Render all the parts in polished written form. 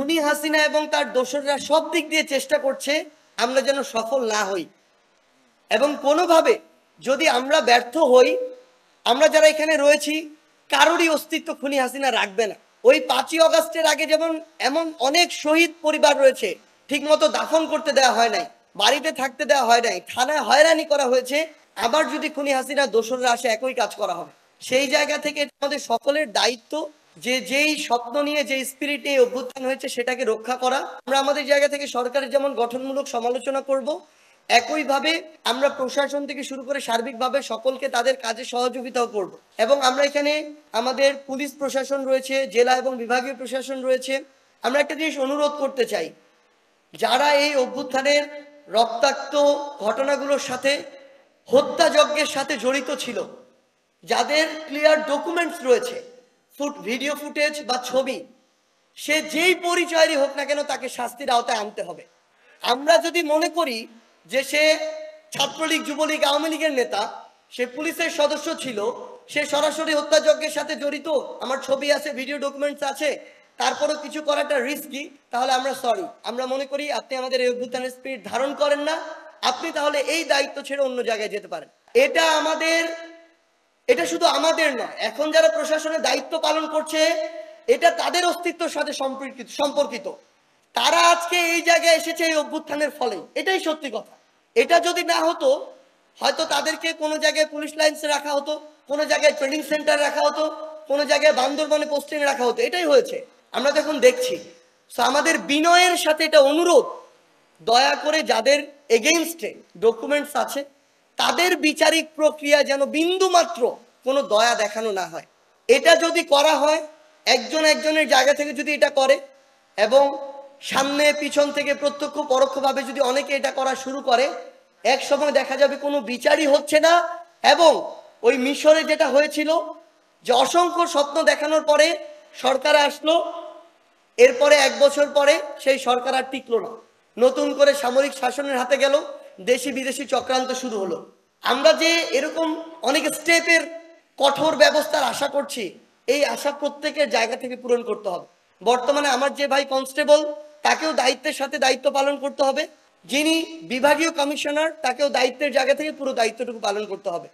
খুনি হাসিনা এবং তার দোসররা সব দিক দিয়ে চেষ্টা করছে আমরা যেন সফল না হই, এবং কোনোভাবে যদি আমরা ব্যর্থ হই, আমরা যারা এখানে রয়েছি কারোরই অস্তিত্ব খুনি হাসিনা রাখবে না। ওই 5ই অগাস্টের আগে যেমন এমন অনেক শহীদ পরিবার রয়েছে, ঠিক মতো দাফন করতে দেওয়া হয় নাই, বাড়িতে থাকতে দেওয়া হয় নাই, থানায় হয়রানি করা হয়েছে, আবার যদি খুনি হাসিনা দোসররা আসে একই কাজ করা হবে। সেই জায়গা থেকে আমাদের সকলের দায়িত্ব যে যেই স্বপ্ন নিয়ে যে স্পিরিট নিয়ে অভ্যুত্থান হয়েছে সেটাকে রক্ষা করা। আমরা আমাদের জায়গা থেকে সরকারের যেমন গঠনমূলক সমালোচনা করব, একইভাবে আমরা প্রশাসন থেকে শুরু করে সার্বিকভাবে সকলকে তাদের কাজে সহযোগিতাও করব। এবং আমরা এখানে আমাদের পুলিশ প্রশাসন রয়েছে, জেলা এবং বিভাগীয় প্রশাসন রয়েছে। আমরা একটা জিনিস অনুরোধ করতে চাই, যারা এই অভ্যুত্থানের রক্তাক্ত ঘটনাগুলোর সাথে, হত্যাযজ্ঞের সাথে জড়িত ছিল, যাদের ক্লিয়ার ডকুমেন্টস রয়েছে, ভিডিও ফুটেজ বা ছবি, সে যেই পরিচয়েরই হোক না কেন তাকে শাস্তির আওতায় আনতে হবে। আমরা যদি মনে করি যে সে ছাত্রলীগ, যুবলীগ, আওয়ামী লীগের নেতা, সে পুলিশের সদস্য ছিল, সে সরাসরি হত্যাযজ্ঞের সাথে জড়িত, আমার ছবি আছে, ভিডিও ডকুমেন্টস আছে, তারপরেও কিছু করাটা রিস্কি, তাহলে আমরা সরি, আমরা মনে করি আপনি আমাদের এই অভ্যুত্থানের স্পিরিট ধারণ করেন না, আপনি তাহলে এই দায়িত্ব ছেড়ে অন্য জায়গায় যেতে পারেন। এটা শুধু আমাদের নয়, এখন যারা প্রশাসনের দায়িত্ব পালন করছে এটা তাদের অস্তিত্বের সাথে সম্পর্কিত। তারা আজকে এই জায়গায় এসেছে এই অভ্যুত্থানের ফলে, এটাই সত্যি কথা। এটা যদি না হতো, হয়তো তাদেরকে কোনো জায়গায় পুলিশ লাইন্সে রাখা হতো, কোনো জায়গায় ট্রেনিং সেন্টার রাখা হতো, কোনো জায়গায় বান্দরবনে পোস্টিং রাখা হতো। এটাই হয়েছে, আমরা তো এখন দেখছি। তো আমাদের বিনয়ের সাথে এটা অনুরোধ, দয়া করে যাদের এগেইনস্টে ডকুমেন্টস আছে তাদের বিচারিক প্রক্রিয়া যেন বিন্দু মাত্র কোনো দয়া দেখানো না হয়। এটা যদি করা হয়, একজন একজনের জায়গা থেকে যদি এটা করে, এবং সামনে পিছন থেকে প্রত্যক্ষ পরোক্ষভাবে যদি অনেকে এটা করা শুরু করে, এক সময় দেখা যাবে কোনো বিচারই হচ্ছে না। এবং ওই মিশরে যেটা হয়েছিল, যে অসংখ্য স্বপ্ন দেখানোর পরে সরকার আসলো, এরপরে 1 বছর পরে সেই সরকার আর টিকলো না, নতুন করে সামরিক শাসনের হাতে গেল, দেশি বিদেশি চক্রান্ত শুরু হলো। আমরা যে এরকম অনেক স্টেপের কঠোর ব্যবস্থার আশা করছি, এই আশা প্রত্যেকের জায়গা থেকে পূরণ করতে হবে। বর্তমানে আমার যে ভাই কনস্টেবল, তাকেও দায়িত্বের সাথে দায়িত্ব পালন করতে হবে, যিনি বিভাগীয় কমিশনার তাকেও দায়িত্বের জায়গা থেকে পুরো দায়িত্বটুকু পালন করতে হবে।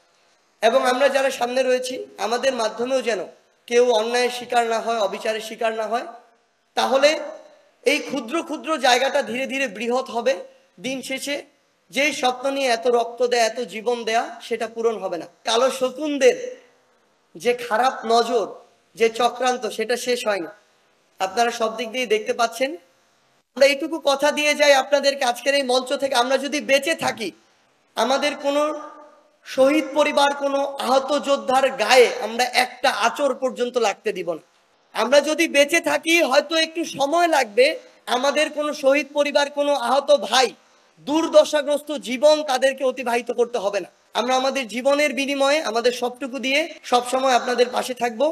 এবং আমরা যারা সামনে রয়েছি, আমাদের মাধ্যমেও যেন কেউ অন্যায়ের শিকার না হয়, অবিচারের শিকার না হয়, তাহলে এই ক্ষুদ্র ক্ষুদ্র জায়গাটা ধীরে ধীরে বৃহৎ হবে। দিন শেষে যেই স্বপ্ন নিয়ে এত রক্ত দেয়া, এত জীবন দেয়া, সেটা পূরণ হবে না। কালো শকুনদের যে খারাপ নজর, যে চক্রান্ত, সেটা শেষ হয়নি। আপনারা সব দিক দিয়ে দেখতে পাচ্ছেন। আমরা এইটুকু কথা দিয়ে যাই আপনাদেরকে, আজকের এই মঞ্চ থেকে, আমরা যদি বেঁচে থাকি, আমাদের কোনো শহীদ পরিবার, কোনো আহত যোদ্ধার গায়ে আমরা একটা আঁচড় পর্যন্ত লাগতে দিব না। আমরা যদি বেঁচে থাকি, হয়তো একটু সময় লাগবে, আমাদের কোনো শহীদ পরিবার, কোনো আহত ভাই, দুর্দশাগ্রস্ত জীবন তাদেরকে অতিবাহিত করতে হবে না। আমরা আমাদের জীবনের বিনিময়ে আমাদের সবটুকু দিয়ে সবসময় আপনাদের পাশে থাকবো।